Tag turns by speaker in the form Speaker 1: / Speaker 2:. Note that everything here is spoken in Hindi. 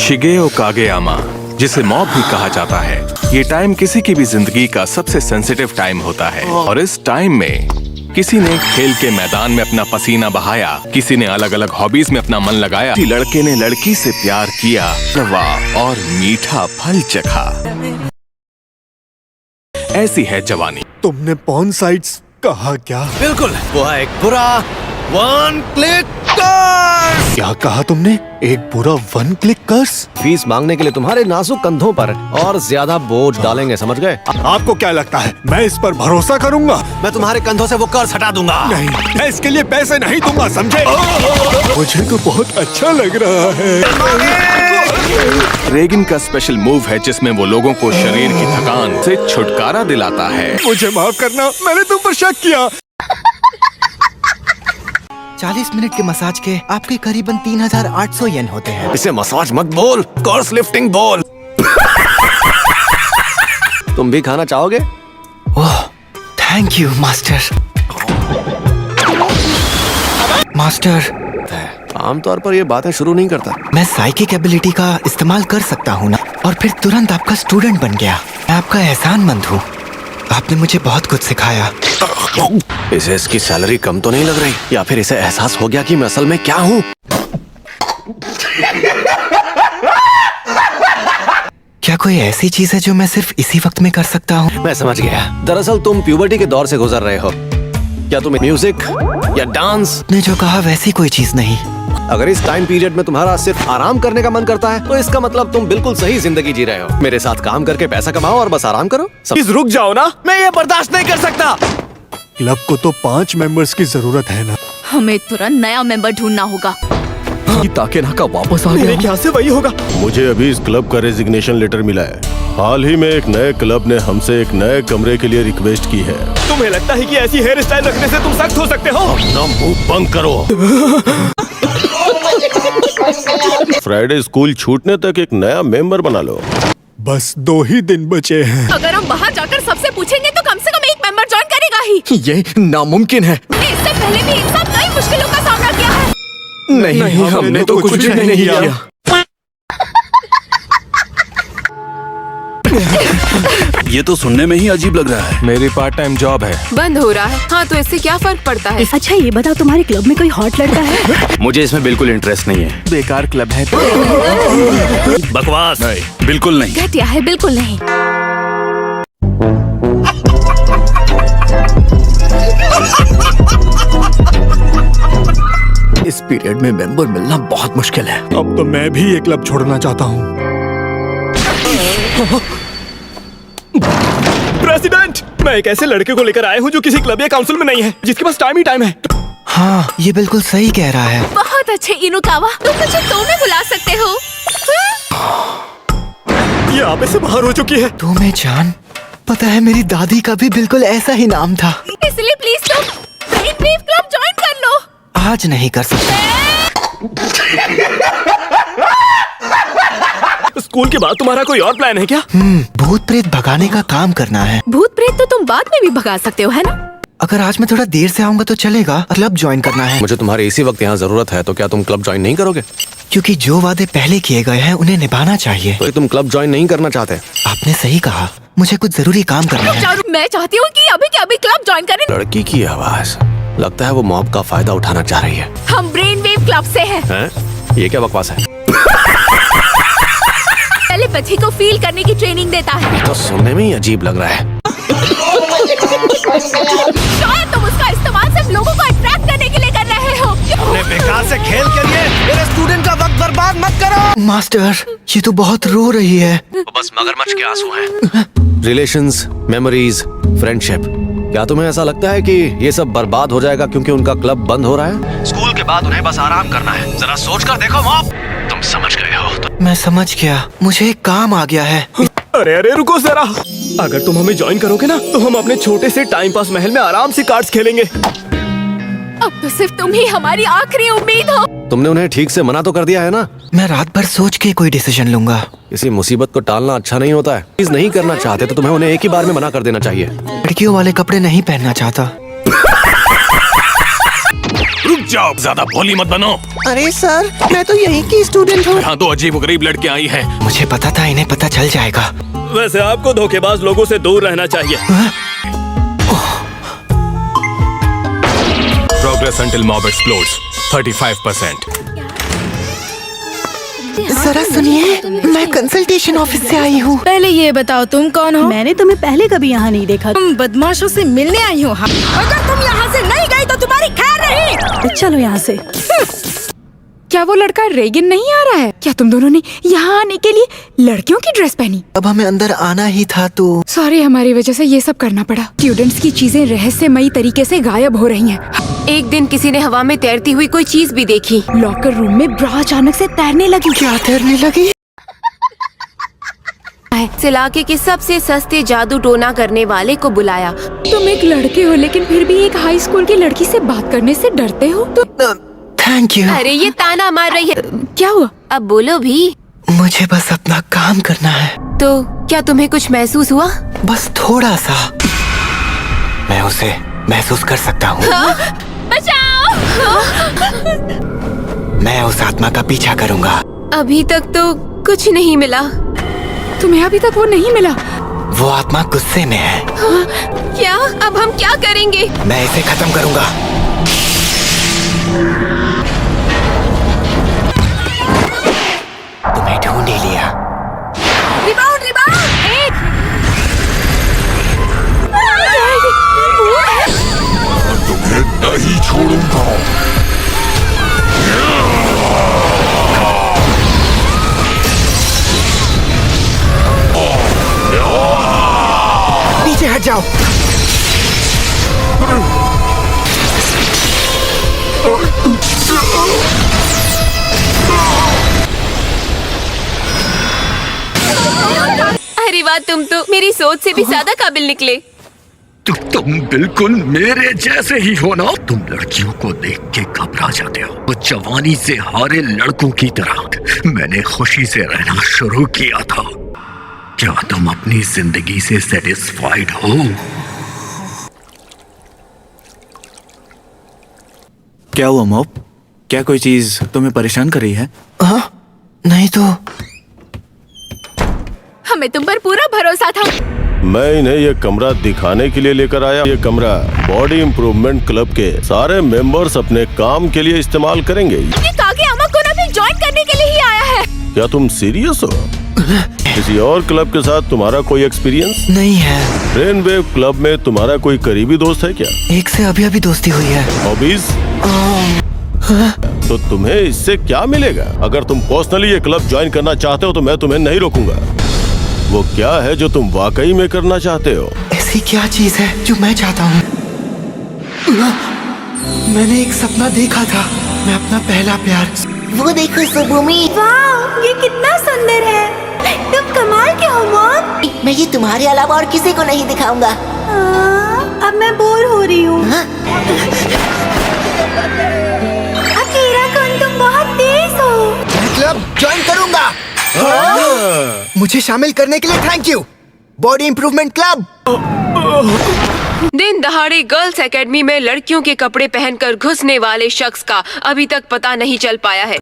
Speaker 1: शिगेओ कागेयामा, जिसे मॉब भी कहा जाता है, ये टाइम किसी की भी जिंदगी का सबसे सेंसिटिव टाइम होता है। और इस टाइम में किसी ने खेल के मैदान में अपना पसीना बहाया, किसी ने अलग अलग हॉबीज में अपना मन लगाया, किसी लड़के ने लड़की से प्यार किया और मीठा फल चखा। ऐसी है जवानी।
Speaker 2: तुमने पॉर्न साइट्स कहा क्या?
Speaker 3: बिल्कुल, वो है एक बुरा वन क्लिक कर्स।
Speaker 2: क्या कहा तुमने? एक बुरा वन क्लिक कर्स?
Speaker 3: फीस मांगने के लिए तुम्हारे नाजुक कंधों पर और ज्यादा बोझ डालेंगे, समझ गए?
Speaker 2: आपको क्या लगता है मैं इस पर भरोसा करूंगा?
Speaker 3: मैं तुम्हारे कंधों से वो कर्स हटा दूंगा।
Speaker 2: नहीं, मैं इसके लिए पैसे नहीं दूंगा, समझे? मुझे तो बहुत अच्छा लग रहा है।
Speaker 1: रेगिन का स्पेशल मूव है जिसमें वो लोगों को शरीर की थकान से छुटकारा दिलाता है।
Speaker 2: मुझे माफ करना, मैंने तुम पर शक किया।
Speaker 4: 40 मिनट के मसाज के आपके करीबन 3800 येन होते हैं।
Speaker 3: इसे मसाज मत बोल, कर्स लिफ्टिंग बोल। तुम भी खाना चाहोगे?
Speaker 4: ओह, थैंक यू मास्टर। मास्टर,
Speaker 3: आमतौर पर ये बातें शुरू नहीं करता।
Speaker 4: मैं साइकिक एबिलिटी का इस्तेमाल कर सकता हूँ ना, और फिर तुरंत आपका स्टूडेंट बन गया। मैं आपका एहसानमंद हूँ, आपने मुझे बहुत कुछ सिखाया।
Speaker 3: इसे इसकी सैलरी कम तो नहीं लग रही, या फिर इसे एहसास हो गया कि मैं असल में क्या हूँ?
Speaker 4: क्या कोई ऐसी चीज है जो मैं सिर्फ इसी वक्त में कर सकता हूँ?
Speaker 3: मैं समझ गया। दरअसल तुम प्यूबर्टी के दौर से गुजर रहे हो। क्या तुम्हें म्यूजिक या डांस?
Speaker 4: ने जो कहा वैसी कोई चीज नहीं।
Speaker 3: अगर इस टाइम पीरियड में तुम्हारा सिर्फ आराम करने का मन करता है, तो इसका मतलब तुम बिल्कुल सही जिंदगी जी रहे हो। मेरे साथ काम करके पैसा कमाओ और बस आराम करो। प्लीज रुक जाओ ना, मैं ये बर्दाश्त नहीं कर सकता।
Speaker 2: क्लब को तो 5 मेंबर्स की जरूरत है ना।
Speaker 5: हमें तुरंत नया मेंबर ढूंढना होगा।
Speaker 3: ताकेनाका वापस आ गया।
Speaker 2: क्या से वही होगा?
Speaker 6: मुझे अभी इस क्लब का रेजिग्नेशन लेटर मिला है। हाल ही में एक नए क्लब ने हमसे एक नए कमरे के लिए रिक्वेस्ट की है।
Speaker 2: तुम्हें लगता है कि ऐसी हेयर स्टाइल रखने से तुम सख्त हो सकते हो?
Speaker 6: अपना मुंह बंद करो। फ्राइडे स्कूल छूटने तक एक नया मेंबर बना लो।
Speaker 2: बस 2 ही दिन बचे हैं।
Speaker 5: अगर हम बाहर जाकर सबसे पूछेंगे तो कम से कम एक मेंबर ज्वाइन करेगा ही।
Speaker 3: ये नामुमकिन है।
Speaker 5: इससे पहले भी इंसान कई मुश्किलों का सामना किया है।
Speaker 3: नहीं, हमने तो कुछ भी नहीं किया।
Speaker 7: ये तो सुनने में ही अजीब लग रहा है।
Speaker 1: मेरी पार्ट टाइम जॉब है।
Speaker 5: बंद हो रहा है। हाँ, तो इससे क्या फर्क पड़ता है?
Speaker 8: अच्छा ये बताओ, तुम्हारे क्लब में कोई हॉट लड़का है?
Speaker 7: मुझे इसमें बिल्कुल इंटरेस्ट नहीं है।
Speaker 1: बेकार क्लब है।
Speaker 7: बकवास। नहीं, बिल्कुल नहीं।
Speaker 5: घटिया है, बिल्कुल नहीं।
Speaker 3: इस पीरियड में मेंबर मिलना बहुत मुश्किल है।
Speaker 2: अब तो मैं भी ये क्लब छोड़ना चाहता हूँ। प्रेसिडेंट, मैं एक ऐसे लड़के को लेकर आया हूँ जो किसी क्लब या काउंसिल में नहीं है, जिसके पास टाइम ही टाइम है।
Speaker 4: हाँ, ये बिल्कुल सही कह रहा है।
Speaker 5: बहुत अच्छे इनुकावा, तुम मुझे तो में बुला सकते हो।
Speaker 2: ये आप से बाहर हो चुकी है।
Speaker 4: तुम्हें जान, पता है मेरी दादी का भी बिल्कुल ऐसा ही नाम था।
Speaker 5: इसलिए प्लीज तुम ब्रेन वेव क्लब ज्वाइन कर लो।
Speaker 4: आज नहीं कर सकता।
Speaker 2: स्कूल के बाद तुम्हारा कोई और प्लान है क्या?
Speaker 4: भूत प्रेत भगाने का काम करना है।
Speaker 5: भूत प्रेत तो तुम बाद में भी भगा सकते हो, है ना?
Speaker 4: अगर आज मैं थोड़ा देर से आऊंगा तो चलेगा। क्लब ज्वाइन करना है।
Speaker 3: मुझे तुम्हारे इसी वक्त यहाँ जरूरत है, तो क्या तुम क्लब ज्वाइन नहीं करोगे?
Speaker 4: क्योंकि जो वादे पहले किए गए हैं उन्हें निभाना चाहिए।
Speaker 3: तो तुम क्लब ज्वाइन नहीं करना चाहते?
Speaker 4: आपने सही कहा, मुझे कुछ जरूरी काम करना है।
Speaker 5: मैं चाहती हूँ कि अभी के अभी क्लब ज्वाइन करें।
Speaker 3: लड़की की आवाज, लगता है वो मॉब का फायदा उठाना चाह रही है।
Speaker 5: हम ब्रेन वेव क्लब से हैं।
Speaker 3: ये क्या बकवास है?
Speaker 5: टेलीपैथी को फील करने की ट्रेनिंग देता है।
Speaker 3: तो सुनने में ही अजीब लग रहा है।
Speaker 5: शायद तुम उसका इस्तेमाल सिर्फ लोगों को अट्रैक्ट करने के लिए कर रहे हो।
Speaker 3: अपने बेकार से खेल के लिए मेरे स्टूडेंट का वक्त बर्बाद मत करो।
Speaker 4: मास्टर, ये तो बहुत रो रही है।
Speaker 3: बस मगरमच्छ के आंसू हैं। रिलेशंस, मेमोरीज, फ्रेंडशिप, क्या तुम्हें ऐसा लगता है कि ये सब बर्बाद हो जाएगा क्योंकि उनका क्लब बंद हो रहा है? स्कूल के बाद उन्हें बस आराम करना है। जरा सोच कर देखो मॉब, तुम समझ गए हो तो...
Speaker 4: मैं समझ गया, मुझे एक काम आ गया है।
Speaker 2: अरे अरे रुको जरा, अगर तुम हमें ज्वाइन करोगे ना तो हम अपने छोटे से टाइम पास महल में आराम से कार्ड्स खेलेंगे।
Speaker 5: अब तो सिर्फ तुम ही हमारी आखिरी उम्मीद हो।
Speaker 3: तुमने उन्हें ठीक से मना तो कर दिया है ना?
Speaker 4: मैं रात भर सोच के कोई डिसीजन लूंगा।
Speaker 3: किसी मुसीबत को टालना अच्छा नहीं होता है। चीज नहीं करना चाहते तो तुम्हें उन्हें एक ही बार में मना कर देना चाहिए।
Speaker 4: लड़कियों वाले कपड़े नहीं पहनना चाहता।
Speaker 7: रुक
Speaker 1: जॉब, ज्यादा भोली मत बनो।
Speaker 4: अरे सर, मैं तो यहीं की स्टूडेंट हूँ।
Speaker 1: यहाँ तो अजीब गरीब लड़कियाँ आई हैं।
Speaker 4: मुझे पता था इन्हें पता चल जाएगा।
Speaker 7: वैसे आपको धोखेबाज लोगों से दूर रहना चाहिए।
Speaker 1: Progress until mob explodes 35%.
Speaker 4: जरा सुनिए, मैं कंसल्टेशन ऑफिस से आई हूँ।
Speaker 5: पहले ये बताओ तुम कौन हो?
Speaker 8: मैंने तुम्हें पहले कभी यहाँ नहीं देखा।
Speaker 5: तुम बदमाशों से मिलने आई हो। अगर तुम यहाँ से नहीं गई तो तुम्हारी खैर नहीं।
Speaker 8: चलो यहाँ से।
Speaker 5: क्या वो लड़का रेगिन नहीं आ रहा है? क्या तुम दोनों ने यहाँ आने के लिए लड़कियों की ड्रेस पहनी?
Speaker 4: अब हमें अंदर आना ही था तो।
Speaker 5: सॉरी, हमारी वजह से ये सब करना पड़ा। स्टूडेंट्स की चीजें रहस्यमयी तरीके से गायब हो रही हैं।
Speaker 9: एक दिन किसी ने हवा में तैरती हुई कोई चीज भी देखी।
Speaker 5: लॉकर रूम में ब्रा अचानक से तैरने लगी।
Speaker 4: क्या तैरने लगी?
Speaker 9: इस इलाके के सबसे सस्ते जादू टोना करने वाले को बुलाया।
Speaker 5: तुम एक लड़के हो लेकिन फिर भी एक हाई स्कूल की लड़की से बात करने से डरते हो?
Speaker 4: Thank you.
Speaker 9: अरे ये ताना मार रही है।
Speaker 5: क्या हुआ?
Speaker 9: अब बोलो भी।
Speaker 4: मुझे बस अपना काम करना है।
Speaker 9: तो क्या तुम्हें कुछ महसूस हुआ?
Speaker 4: बस थोड़ा सा। मैं उसे महसूस कर सकता हूँ।
Speaker 5: बचाओ!
Speaker 4: मैं उस आत्मा का पीछा करूँगा।
Speaker 9: अभी तक तो कुछ नहीं मिला।
Speaker 5: तुम्हें अभी तक वो नहीं मिला?
Speaker 4: वो आत्मा गुस्से में है।
Speaker 9: क्या? अब हम क्या करेंगे?
Speaker 4: मैं इसे खत्म करूँगा। तुम्हें ढूंढ ही लिया।
Speaker 5: Rebound, rebound! एक!
Speaker 2: नहीं छोड़ूंगा।
Speaker 4: पीछे हट जाओ।
Speaker 9: अरे वाह, तुम तो मेरी सोच से भी ज्यादा काबिल निकले।
Speaker 2: तुम बिल्कुल मेरे जैसे ही हो ना। तुम लड़कियों को देख के घबरा जाते हो। वो जवानी से हारे लड़कों की तरह मैंने खुशी से रहना शुरू किया था। क्या तुम अपनी जिंदगी से सेटिस्फाइड हो?
Speaker 10: क्या हुआ मॉप? क्या कोई चीज तुम्हें परेशान कर रही है?
Speaker 4: हाँ, नहीं तो।
Speaker 5: हमें तुम पर पूरा भरोसा था।
Speaker 6: मैं इन्हें ये कमरा दिखाने के लिए लेकर आया। ये कमरा बॉडी इम्प्रूवमेंट क्लब के सारे मेंबर्स अपने काम के लिए इस्तेमाल करेंगे।
Speaker 5: ये कागेयामा कोना भी ज्वाइन करने के लिए ही आया है।
Speaker 6: क्या तुम सीरियस हो? किसी और क्लब के साथ तुम्हारा कोई एक्सपीरियंस
Speaker 4: नहीं है।
Speaker 6: ब्रेन वेव क्लब में तुम्हारा कोई करीबी दोस्त है क्या?
Speaker 4: एक से अभी अभी दोस्ती हुई है।
Speaker 6: हॉबीज? तो तुम्हें इससे क्या मिलेगा? अगर तुम पर्सनली ये क्लब ज्वाइन करना चाहते हो तो मैं तुम्हें नहीं रोकूंगा। वो क्या है जो तुम वाकई में करना चाहते हो?
Speaker 4: ऐसी क्या चीज है जो मैं चाहता हूँ? मैंने एक सपना देखा था। मैं अपना पहला प्यार।
Speaker 11: वो देखो सुभूमि। वाह, ये कितना सुंदर है। तुम कमाल के हो मॉम। मैं ये तुम्हारे अलावा और किसी को नहीं दिखाऊंगा। अब मैं बोर हो रही हूँ। अकेला कौन, तुम बहुत तेज हो।
Speaker 4: मैं क्लब ज्वाइन करूंगा। मुझे शामिल करने के लिए thank you. Body improvement club.
Speaker 9: दिन दहाड़े गर्ल्स एकेडमी में लड़कियों के कपड़े पहनकर घुसने वाले शख्स का अभी तक पता नहीं चल पाया है।